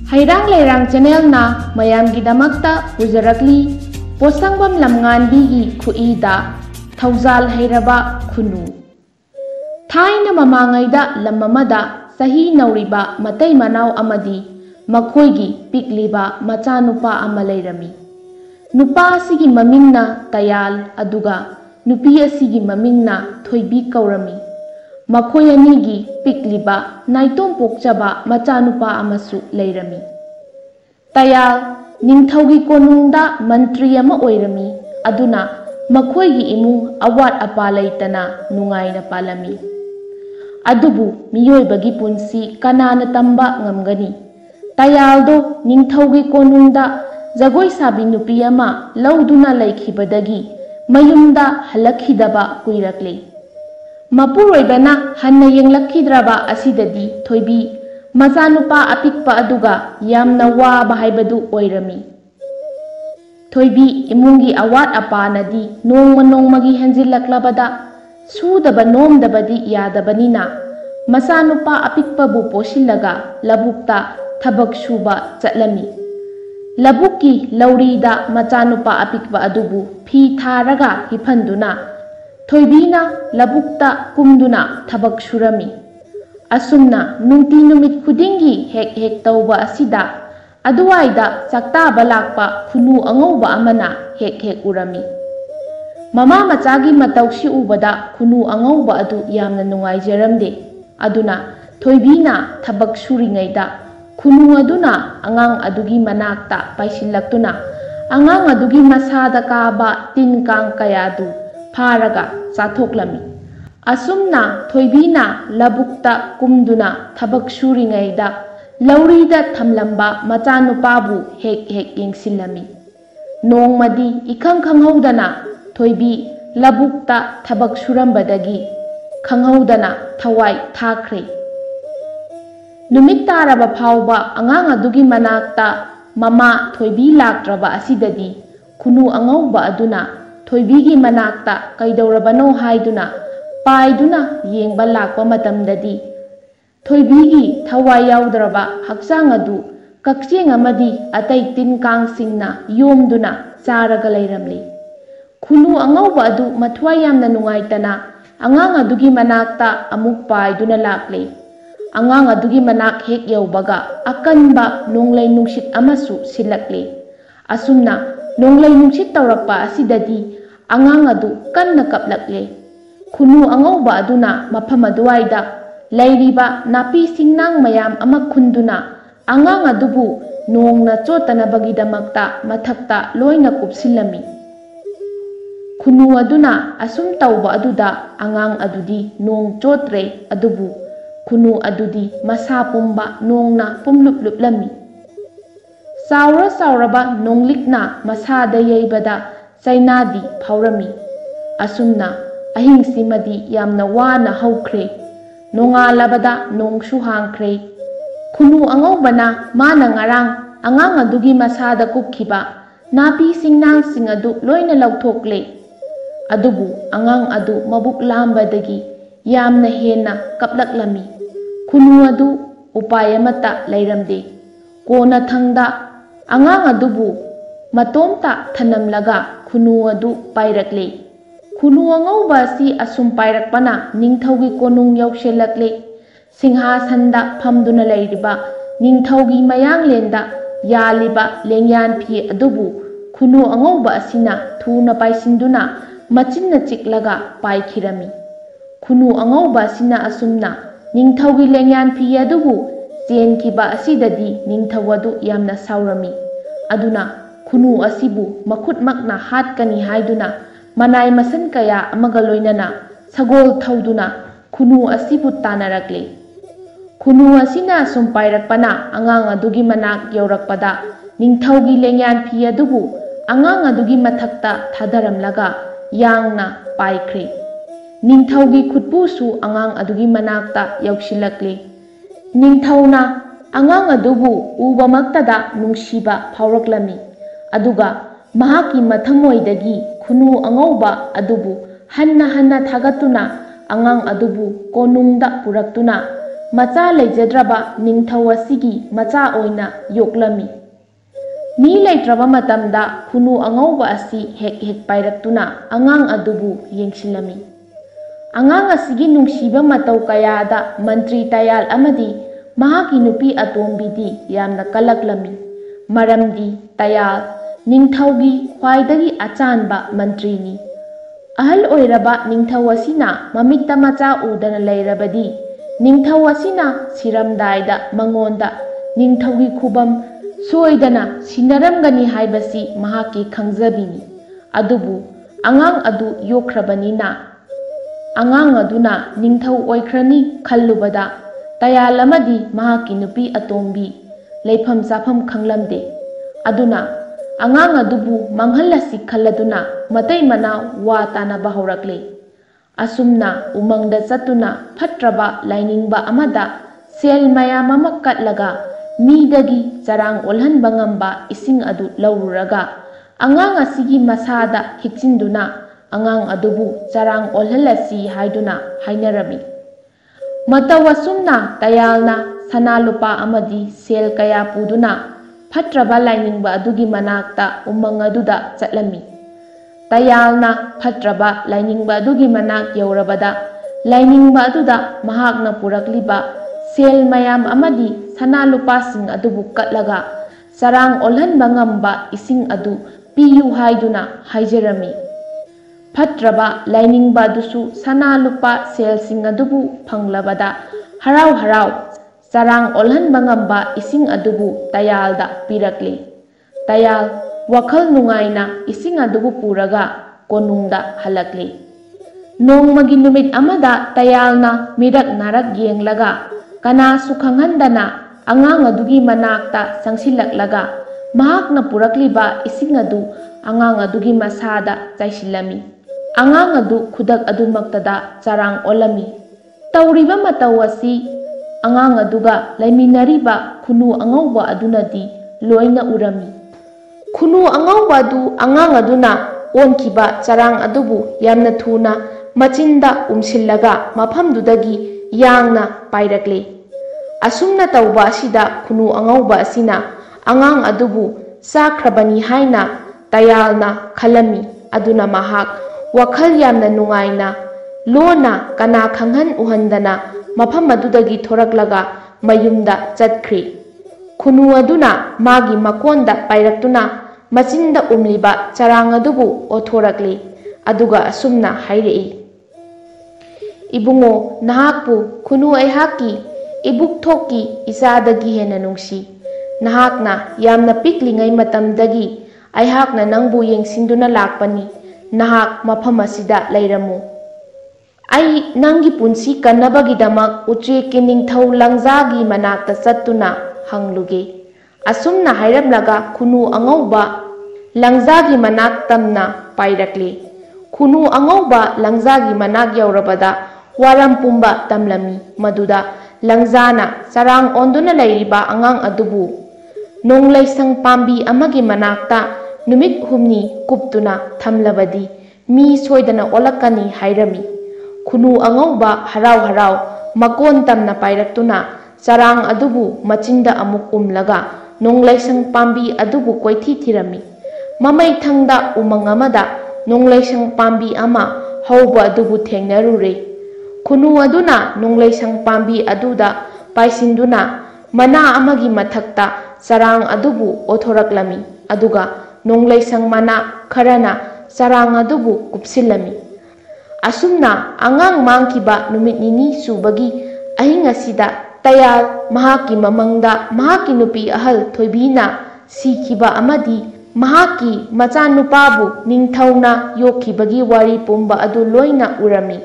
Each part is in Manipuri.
Hairang Leirang channel na mayamgidamakta ujarakli Posangwam Lamnganbigi Kuida Thaujal Hairaba Khunu Thaina Mamangaida Lamamada Sahi Nauriba Matai Manau Amadi Makhoigi Pikliba Machanupa Amalairami Nupa Sigi Mamingna Tayal Aduga Nupi Asigi Mamingna Thoibi Kaurami Makhoyanigi Pikliba Naitom Pokchaba Machanupa Amasu Leirami Tayal Ningthaugi Konungda Mantri ama oirami aduna makhoigi imung awat apa leitana nungaina palami adubu miyoibagi punsi kanana tamba ngamgani Tayaldo Ningthaugi Konungda jagoi sabi nupi ama lauduna laikhibadagi mayumda halakhidaba kuirakle mapuroibana hanna yenglakhidraba asidadi thoibi machanupa apikpa aduga yamna waba haibadu oirami thoibi imungi awat apanadi nongmagi henjillaklabada sudaba nomdabadi yadabanina machanupa apikpabu posillaga labukta thabak suba chatlami labuki laurida machanupa apikpa adubu phi tharaga hifanduna thoibina labukta kumduna thabak surami Asumna nungti numit khudingi hek tauba asida aduwaida saktaba lakpa khunu angauba amana hek urami mama machagi matausi ubada khunu angauba adu yamna nungaijaramde aduna thoibina thabak suringaida khunu aduna angang adugi manakta paisillaktuna angang adugi masada kaba tinkang kayadu pharaga chathoklami Asumna thoibina labukta kumduna thabak suringaida laurida thamlamba machanupabu hek yengsilami nongmadi ikhang khanghaudana thoibi labukta thabak surambadagi khanghaudana thawai thakre numit taraba phauba angang adugi manakta mama thoibi laktraba asidadi khunu angauba aduna thoibigi manakta kaidaurabano haiduna Paiduna yengba lakpa matamdadi thoibigi thawai yaudraba hakchang adu kakcheng amadi atai tinkang singna yomduna charaga leiramli khunu angauba adu mathwai yamna nungaitana angang adugi manakta amuk paiduna lakle angang adugi manak hek yaubaga akanba nonglai nungsit amasu silakle asumna nonglai nungsit taurakpa asidadi angang adu kanna kaplakle Khunu angauba aduna mafam aduwaida lairiba napi singnang mayam ama khunduna angang adubu nongna chotanabagidamagta mathakta loina kupsilami khunu aduna asum tauba aduda angang adudi nong chotre adubu khunu adudi masa pumba nongna pumlupluplami sauraba nonglikna masada yeibada chainadi phaurami asumna ahingsimadi yamna wana haukhre nongalabada nongsu hangkhre khunu angaubana mana ngarang angang adugi masada kupkhiba napi singnang sing adu loina lauthokle adubu angang adu mabuk lambadagi yamna hena kaplaklami khunu adu upay amata leiramde kona thangda angang adubu matomta thanamlaga khunu adu pairakle Khunu angauba si asum pairakpana ningthaugi konung yaushelakle singhasanda phamduna leiriba ningthaugi mayanglenda yaliba lengyan phi adubu khunu angauba asina thuna paisinduna machinna chiklaga paikhirami khunu angauba asina asumna ningthaugi lengyan phi adubu chenkhiba asidadi ningthawadu yamna saurami aduna khunu asibu makhutmakna hatkani haiduna Manai masan kaya amaga loinana sagol thauduna khunu asibu tanarakle khunu asina sum pairakpana angang adugi manak yaurakpada ningthaugi lengyan phi adubu angang adugi mathakta thadaramlaga yangna paikhre ningthaugi khutpusu angang adugi manakta yauksilakle ningthauna angang adubu ubamaktada nungsiba phauраklami aduga mahaki mathamoidagi khunu angauba adubu hanna thagatuna angang adubu konungda puraktuna macha leijadraba ningthau asigi macha oina yoklami. Ni leitraba matamda khunu angauba asi hek pairaktuna angang adubu yengsilami. Angang asigi nungsiba matau kayada mantri tayal amadi mahaki nupi atombidi yamna kalaklami. Maramdi tayal ningthaugi khwaidagi achanba mantrini. Ahal oiraba ningthau asina mamitta macha udana leirabadi ningthau asina siramdaida mangonda ningthaugi khubam soidana sinaramgani haibasi mahaki khangzabini. Adubu angang adu yokrabanina angang aduna ningthau oikrani khallubada tayal amadi mahaki nupi atombi leifam chafam khanglamde. Aduna angang adubu manghallasi khalladuna matai mana wa tanaba haurakle. Asumna umangda chatuna phatraba lainingba amada sel mayam ama katlaga midagi charang olhanba ngamba ising adu laururaga angang asigi masada hitchinduna angang adubu charang olhalasi haiduna hainarami. Matawasumna tayalna sana lupa amadi sel kaya puduna phatraba lainingba adugi manakta umang aduda chatlami. Tayalna phatraba lainingba adugi manak yaurabada lainingba aduda mahakna purakliba sel mayam amadi sana lupasing adubu katlaga sarang olhanba ngamba ising adu piyu haiduna haijarami. Phatraba lainingba adusu sana lupa selsing adubu phanglabada harau harau sarang olhanba ngamba ising adubu tayalda pirakli. Tayal wakhal nungaina ising adubu puraga konungda halakli. Nongmagi numit amada tayalna mirak narak yenglaga kana sukhanghandana angang adugi manakta sangsilaklaga mahakna purakliba ising adu angang adugi masada chaisilami. Angang adu khudak adumaktada charang olami. Tauriba matau asi angang aduga laiminariba khunu angauba adunadi loina urami. Khunu angauba adu angang aduna onkiba charang adubu yamna thuna machinda umsillaga mafamdudagi yangna pairakle. Asumna tauba asida khunu angauba asina angang adubu sakrabani haina tayalna khalami. Aduna mahak wakhal yamna nungaina lona kana khanghan uhandana mafam adudagi thoraklaga mayumda chatkri. Khunu aduna magi makonda pairaktuna machinda umliba charang adubu othorakli. Aduga asumna hairei. Ibungo nahakpu khunu aihaki ibuk thoki isadagi hena nungsi. Nahakna yamna piklingai matamdagi aihakna nangbu yengsinduna lakpani. Nahak mafam asida leiramu. Ai nangi punsi kannabagidamak ucheki ningthau langzagi manakta chattuna hangluge. Asumna hairamlaga khunu angauba langzagi manak tamna pairakle. Khunu angauba langzagi manak yaurabada waram pumba tamlami. Maduda langzana sarang onduna leiriba angang adubu nonglaisang pambi amagi manakta numit humni kuptuna thamlabadi mi soidana olakani hairami. Khunu angauba harau harau makon tamna pairaktuna sarang adubu machinda amuk umlaga nonglaisang pambi adubu koithi thirami. Mamai thangda umang amada nonglaisang pambi ama hauba adubu thengnarure. Khunu aduna nonglaisang pambi aduda paisinduna mana amagi mathakta sarang adubu othoraklami. Aduga nonglaisang mana kharana sarang adubu kupsilami. Asumna angang mangkiba numit nini subagi ahing asida tayal mahaki mamangda mahaki nupi ahal thoibina sikiba amadi mahaki macha nupabu ningthauna yokhibagi wari pumba adu loina urami.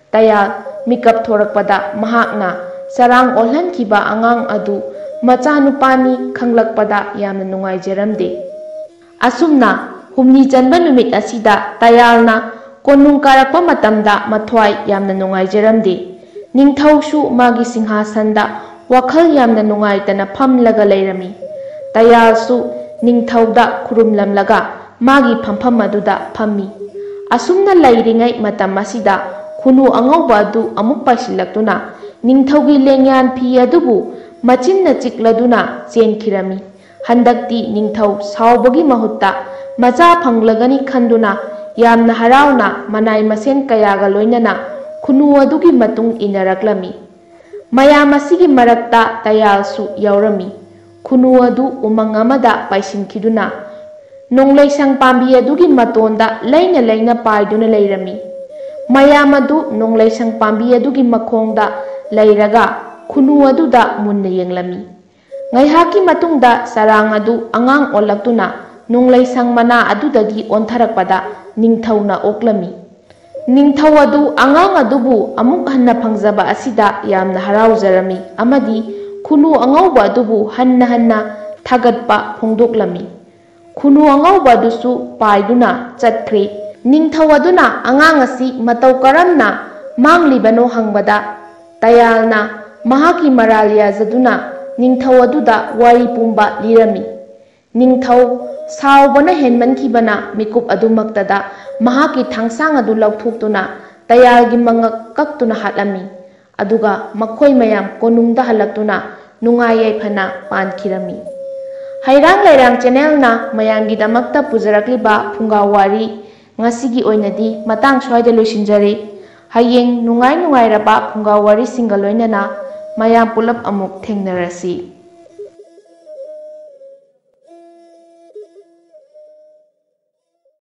Tayal mikap thorakpada mahakna sarang olhankiba angang adu macha nupani khanglakpada yamna nungaijaramde. Asumna humni janba numit asida tayalna konung karakpa matamda mathwai yamna nungaijaramde. Ningthausu magi singhasanda wakhal yamna nungaitana phamlaga leirami. Tayalsu ningthauda khurumlamlaga magi phampham aduda phammi. Asumna leiringai matam asida khunu angauba adu amuk paisilaktuna ꯅꯤꯡꯊꯧꯒꯤ ꯂꯦꯡꯌꯥꯟ ꯐꯤ ꯑꯗꯨꯕꯨ ꯃꯆꯤꯟꯅ ꯆꯤꯛꯂꯗꯨꯅ ꯆꯦꯟꯈꯤꯔꯝꯃꯤ꯫ ꯍꯟꯗꯛꯇꯤ ꯅꯤꯡꯊꯧ ꯁꯥꯎꯕꯒꯤ ꯃꯍꯨꯠꯇ ꯃꯆꯥ ꯐꯪꯂꯒꯅꯤ ꯈꯟꯗꯨꯅ ꯌꯥꯝꯅ ꯍꯔꯥꯎꯅ ꯃꯅꯥꯏ ꯃꯁꯦꯟ ꯀꯌꯥꯒ ꯂꯣꯏꯅꯅ ꯈꯨꯟꯅꯨ ꯑꯗꯨꯒꯤ ꯃꯇꯨꯡ ꯏꯟꯅꯔꯛꯂꯝꯃꯤ꯫ ꯃꯌꯥꯝ ꯑꯁꯤꯒꯤ ꯃꯔꯛꯇ ꯇꯌꯥꯜꯁꯨ ꯌꯥꯎꯔꯝꯃꯤ꯫ ꯈꯨꯟꯅꯨ ꯑꯗꯨ ꯎꯃꯪ ꯑꯃꯗ ꯄꯥꯏꯁꯤꯟꯈꯤꯗꯨꯅ ꯅꯣꯡꯂꯩꯁꯪ ꯄꯥꯝꯕꯤ ꯑꯗꯨꯒꯤ ꯃꯇꯣꯟꯗ ꯂꯩꯅ ꯂꯩꯅ ꯄꯥꯏꯗꯨꯅ ꯂꯩꯔꯝꯃꯤ꯫ ꯃꯌꯥꯝ ꯑꯗꯨ ꯅꯣꯡꯂꯩꯁꯪ ꯄꯥꯝꯕꯤ ꯑꯗꯨꯒꯤ ꯃꯈꯣꯡꯗ ꯂꯩꯔꯒ ꯈꯨꯟꯅꯨ ꯑꯗꯨꯗ ꯃꯨꯟꯅ ꯌꯦꯡꯂꯝꯃꯤ꯫ ꯉꯥꯏꯍꯥꯛꯀꯤ ꯃꯇꯨꯡꯗ ꯆꯔꯥꯡ ꯑꯗꯨ ꯑꯉꯥꯡ ꯑꯣꯜꯂꯛꯇꯨꯅ ꯅꯣꯡꯂꯩꯁꯪ ꯃꯅꯥ ꯑꯗꯨꯗꯒꯤ ꯑꯣꯟꯊꯔꯛꯄꯗ ꯅꯤꯡꯊꯧꯅ ꯑꯣꯛꯂꯝꯃꯤ꯫ ꯅꯤꯡꯊꯧ ꯑꯗු ꯑꯉꯥꯡ ꯑꯗꯨꯕꯨ ꯑꯃꯨꯛ ꯍꯟꯅ ꯐꯪꯖꯕ ꯑꯁꯤꯗ ꯌꯥꯝꯅ ꯍꯔꯥꯎꯖꯔꯝꯃꯤ ꯑꯃꯗꯤ ꯈꯨꯟꯅꯨ ꯑꯉꯧꯕ ꯑꯗꯨꯕꯨ ꯍꯟꯅ ꯍꯟꯅ ꯊꯥꯒꯠꯄ ꯐꯣꯡꯗꯣꯛꯂꯝꯃꯤ꯫ ꯈꯨꯟꯅꯨ ꯑꯉꯧꯕ ꯑꯗꯨꯁꯨ ꯄꯥꯏꯗꯨꯅ ꯆꯠꯈ꯭ꯔꯦ꯫ ꯅꯤꯡꯊꯧ ꯑꯗꯨꯅ ꯑꯉꯥꯡ ꯑꯁꯤ ꯃꯇꯧ ꯀꯔꯝꯅ ꯃꯥꯡꯂꯤꯕꯅꯣ ꯍꯪꯕꯗ ꯇꯌꯥꯜꯅ ꯃꯍꯥꯛꯀꯤ ꯃꯔꯥꯜ ꯌꯥꯖꯗꯨꯅ ꯅꯤꯡꯊꯧ ꯑꯗꯨꯗ ꯋꯥꯔꯤ ꯄꯨꯝꯕ ꯂꯤꯔꯝꯃꯤ꯫ ꯅꯤꯡꯊꯧ ꯁꯥꯎꯕꯅ ꯍꯦꯟꯃꯟꯈꯤꯕꯅ ꯃꯤꯀꯨꯞ ꯑꯗꯨꯃꯛꯇꯗ ꯃꯍꯥꯛꯀꯤ ꯊꯥꯡꯁꯥꯡ ꯑꯗꯨ ꯂꯧꯊꯣꯛꯇꯨꯅ ꯇꯌꯥꯜꯒꯤ ꯃꯉꯛ ꯀꯛꯇꯨꯅ ꯍꯥꯠꯂꯝꯃꯤ꯫ ꯑꯗꯨꯒ ꯃꯈꯣꯏ ꯃꯌꯥꯝ ꯀꯣꯅꯨꯡꯗ ꯍꯜꯂꯛꯇꯨꯅ ꯅꯨꯡꯉꯥꯏ ꯌꯥꯏꯐꯅ ꯄꯥꯟꯈꯤꯔꯝꯃꯤ꯫ ꯍꯩꯔꯥꯡ ꯂꯩꯔꯥꯡ ꯆꯦꯅꯦꯜꯅ ꯃꯌꯥꯝꯒꯤꯗꯃꯛꯇ ꯄꯨꯖꯔꯛꯂꯤꯕ ꯐꯨꯡꯒꯥ ꯋꯥꯔꯤ ꯉꯁꯤꯒꯤ ꯑꯣꯏꯅꯗꯤ ꯃꯇꯥꯡ ꯁ꯭ꯋꯥꯏꯗ ꯂꯣꯏꯁꯤꯟꯖꯔꯦ꯫ ꯍꯌꯦꯡ ꯅꯨꯡꯉꯥꯏꯔꯕ ꯐꯨꯡꯒꯥ ꯋꯥꯔꯤꯁꯤꯡꯒ ꯂꯣꯏꯅꯅ ꯃꯌꯥꯝ ꯄꯨꯂꯞ ꯑꯃꯨꯛ ꯊꯦꯡꯅꯔꯁꯤ꯫